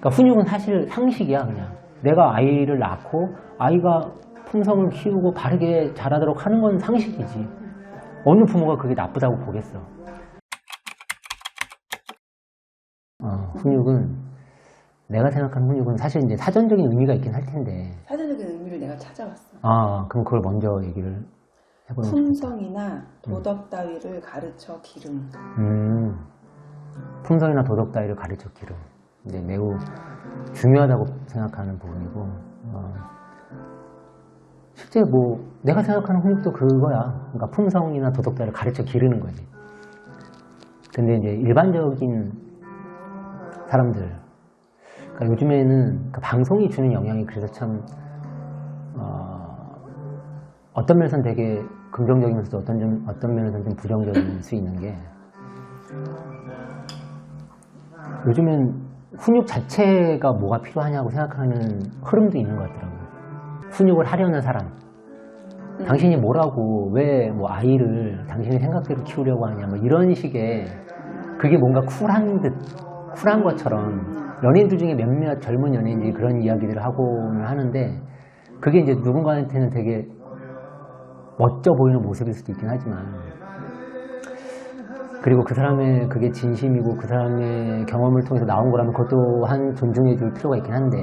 그러니까 훈육은 사실 상식이야. 그냥 내가 아이를 낳고 아이가 품성을 키우고 바르게 자라도록 하는 건 상식이지. 어느 부모가 그게 나쁘다고 보겠어. 훈육은 내가 생각하는 훈육은 사실 이제 사전적인 의미가 있긴 할 텐데. 사전적인 의미를 내가 찾아왔어. 그럼 그걸 먼저 얘기를 해보는 거죠. 품성이나 도덕 따위를 가르쳐 기름. 품성이나 도덕 따위를 가르쳐 기름. 이제 매우 중요하다고 생각하는 부분이고, 실제 뭐 내가 생각하는 훈육도 그거야. 그러니까 품성이나 도덕 따위를 가르쳐 기르는 거지. 근데 이제 일반적인 사람들, 그러니까 요즘에는 그 방송이 주는 영향이 그래서 참 어떤 면에서는 되게 긍정적이면서도 어떤 면에서는 좀 부정적일 수 있는 게, 요즘엔 훈육 자체가 뭐가 필요하냐고 생각하는 흐름도 있는 것 같더라고요. 훈육을 하려는 사람. 당신이 뭐라고, 왜 뭐 아이를 당신의 생각대로 키우려고 하냐, 뭐 이런 식의, 그게 뭔가 쿨한 것처럼 연예인들 중에 몇몇 젊은 연예인들이 그런 이야기들을 하고는 하는데, 그게 이제 누군가한테는 되게 멋져 보이는 모습일 수도 있긴 하지만, 그리고 그 사람의 그게 진심이고 그 사람의 경험을 통해서 나온 거라면 그것도 한 존중해 줄 필요가 있긴 한데,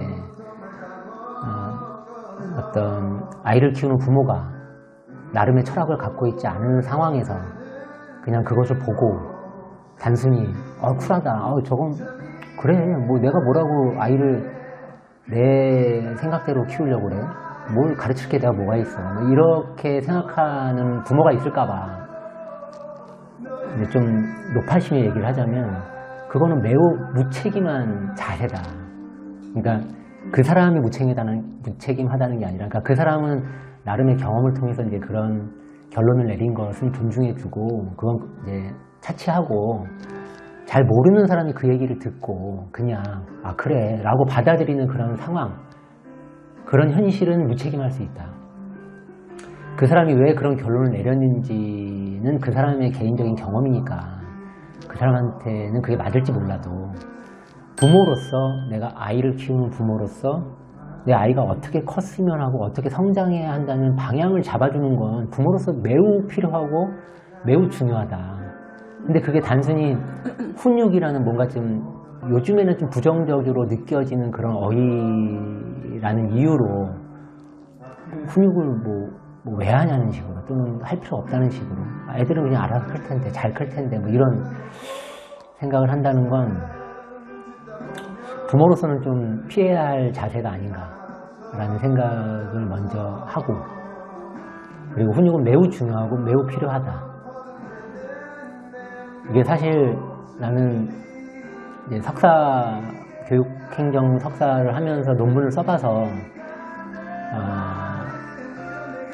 어떤 아이를 키우는 부모가 나름의 철학을 갖고 있지 않은 상황에서 그냥 그것을 보고 단순히 쿨하다, 저건 그래, 뭐 내가 뭐라고 아이를 내 생각대로 키우려고 그래, 뭘 가르칠 게 내가 뭐가 있어, 뭐 이렇게 생각하는 부모가 있을까봐 좀 높아심의 얘기를 하자면, 그거는 매우 무책임한 자세다. 그러니까 그 사람이 무책임하다는 게 아니라, 그러니까 그 사람은 나름의 경험을 통해서 이제 그런 결론을 내린 것은 존중해주고, 그건 이제 차치하고, 잘 모르는 사람이 그 얘기를 듣고 그냥 그래 라고 받아들이는 그런 상황, 그런 현실은 무책임할 수 있다. 그 사람이 왜 그런 결론을 내렸는지는 그 사람의 개인적인 경험이니까 그 사람한테는 그게 맞을지 몰라도, 부모로서, 내가 아이를 키우는 부모로서 내 아이가 어떻게 컸으면 하고 어떻게 성장해야 한다는 방향을 잡아주는 건 부모로서 매우 필요하고 매우 중요하다. 근데 그게 단순히 훈육이라는 뭔가 좀 요즘에는 좀 부정적으로 느껴지는 그런 어휘라는 이유로 훈육을 뭐 왜 하냐는 식으로, 또는 할 필요 없다는 식으로, 애들은 그냥 알아서 클 텐데, 잘 클 텐데, 뭐 이런 생각을 한다는 건 부모로서는 좀 피해야 할 자세가 아닌가라는 생각을 먼저 하고, 그리고 훈육은 매우 중요하고 매우 필요하다. 이게 사실 나는 이제 교육행정 석사를 하면서 논문을 써봐서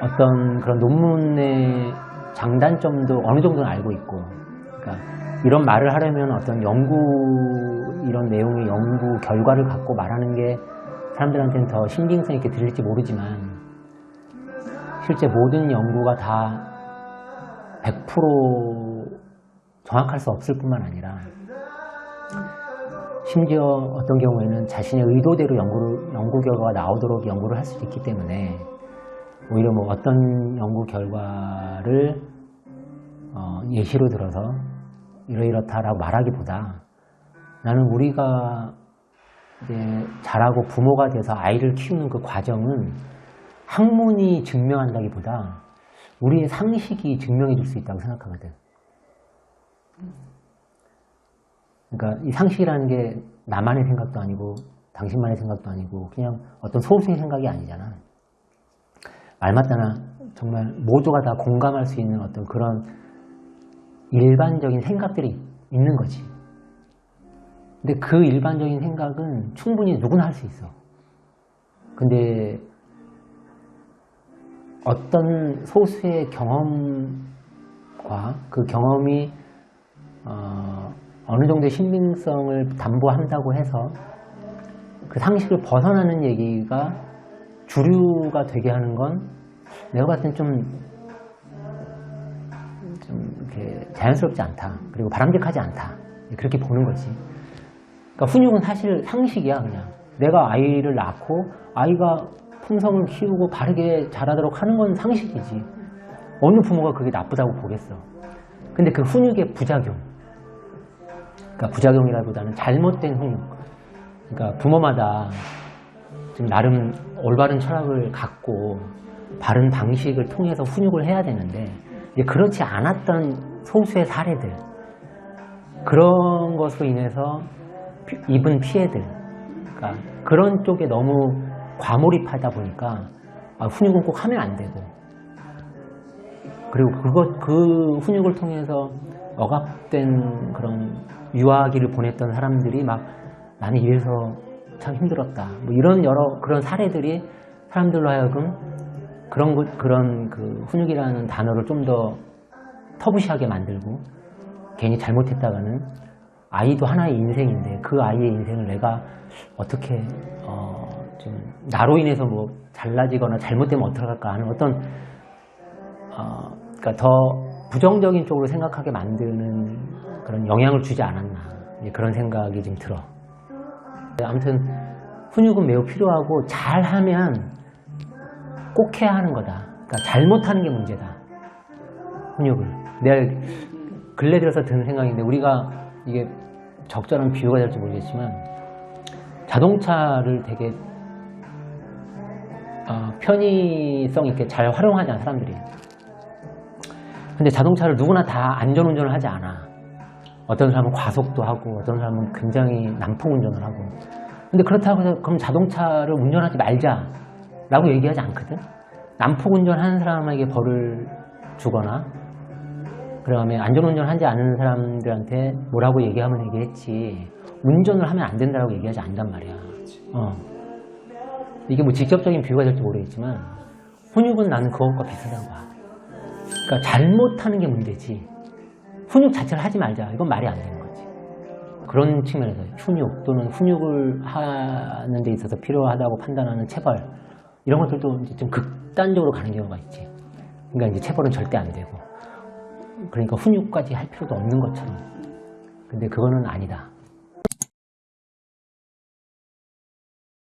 어떤 그런 논문의 장단점도 어느 정도는 알고 있고, 그러니까 이런 말을 하려면 어떤 이런 내용의 연구 결과를 갖고 말하는 게 사람들한테는 더 신빙성 있게 들릴지 모르지만, 실제 모든 연구가 다 100% 정확할 수 없을 뿐만 아니라, 심지어 어떤 경우에는 자신의 의도대로 연구 결과가 나오도록 연구를 할 수도 있기 때문에, 오히려 뭐 어떤 연구 결과를 예시로 들어서 이러이렇다라고 말하기보다, 나는 우리가 이제 자라고 부모가 돼서 아이를 키우는 그 과정은 학문이 증명한다기보다 우리의 상식이 증명해 줄 수 있다고 생각하거든. 그러니까 이 상식이라는 게 나만의 생각도 아니고 당신만의 생각도 아니고 그냥 어떤 소수의 생각이 아니잖아. 말 맞다나 정말 모두가 다 공감할 수 있는 어떤 그런 일반적인 생각들이 있는 거지. 근데 그 일반적인 생각은 충분히 누구나 할 수 있어. 근데 어떤 소수의 경험과 그 경험이 어느 정도의 신빙성을 담보한다고 해서 그 상식을 벗어나는 얘기가 주류가 되게 하는 건 내가 봤을 땐 좀 이렇게 자연스럽지 않다. 그리고 바람직하지 않다. 그렇게 보는 거지. 그러니까 훈육은 사실 상식이야. 그냥 내가 아이를 낳고 아이가 품성을 키우고 바르게 자라도록 하는 건 상식이지. 어느 부모가 그게 나쁘다고 보겠어. 근데 그 훈육의 부작용, 그러니까 부작용이라기보다는 잘못된 훈육, 그러니까 부모마다 좀 나름 올바른 철학을 갖고 바른 방식을 통해서 훈육을 해야 되는데 이제 그렇지 않았던 소수의 사례들, 그런 것으로 인해서 입은 피해들, 그러니까 그런 쪽에 너무 과몰입하다 보니까 훈육은 꼭 하면 안 되고, 그리고 그 훈육을 통해서 억압된 그런 유아기를 보냈던 사람들이 막 나는 이래서 참 힘들었다, 뭐 이런 여러 그런 사례들이 사람들로 하여금 그런 그 훈육이라는 단어를 좀 더 터부시하게 만들고, 괜히 잘못했다가는 아이도 하나의 인생인데 그 아이의 인생을 내가 어떻게 좀 나로 인해서 뭐 잘나지거나 잘못되면 어떡할까 하는 어떤 그러니까 더 부정적인 쪽으로 생각하게 만드는 그런 영향을 주지 않았나, 그런 생각이 좀 들어. 아무튼 훈육은 매우 필요하고 잘하면 꼭 해야 하는 거다. 그러니까 잘못하는 게 문제다. 훈육을. 내가 근래 들어서 드는 생각인데, 우리가 이게 적절한 비유가 될지 모르겠지만 자동차를 되게 편의성 있게 잘 활용하잖아, 사람들이. 근데 자동차를 누구나 다 안전운전을 하지 않아. 어떤 사람은 과속도 하고 어떤 사람은 굉장히 난폭운전을 하고. 근데 그렇다고 해서 그럼 자동차를 운전하지 말자 라고 얘기하지 않거든. 난폭운전 하는 사람에게 벌을 주거나 그다음에 안전운전 하지 않은 사람들한테 뭐라고 얘기하면 얘기했지, 운전을 하면 안 된다고 얘기하지 않단 말이야. 이게 뭐 직접적인 비유가 될지 모르겠지만 훈육은 나는 그것과 비슷하다고 봐. 그러니까 잘못하는 게 문제지 훈육 자체를 하지 말자, 이건 말이 안 되는 거지. 그런 측면에서 훈육 또는 훈육을 하는 데 있어서 필요하다고 판단하는 체벌, 이런 것들도 이제 좀 극단적으로 가는 경우가 있지. 그러니까 이제 체벌은 절대 안 되고, 그러니까 훈육까지 할 필요도 없는 것처럼. 근데 그거는 아니다.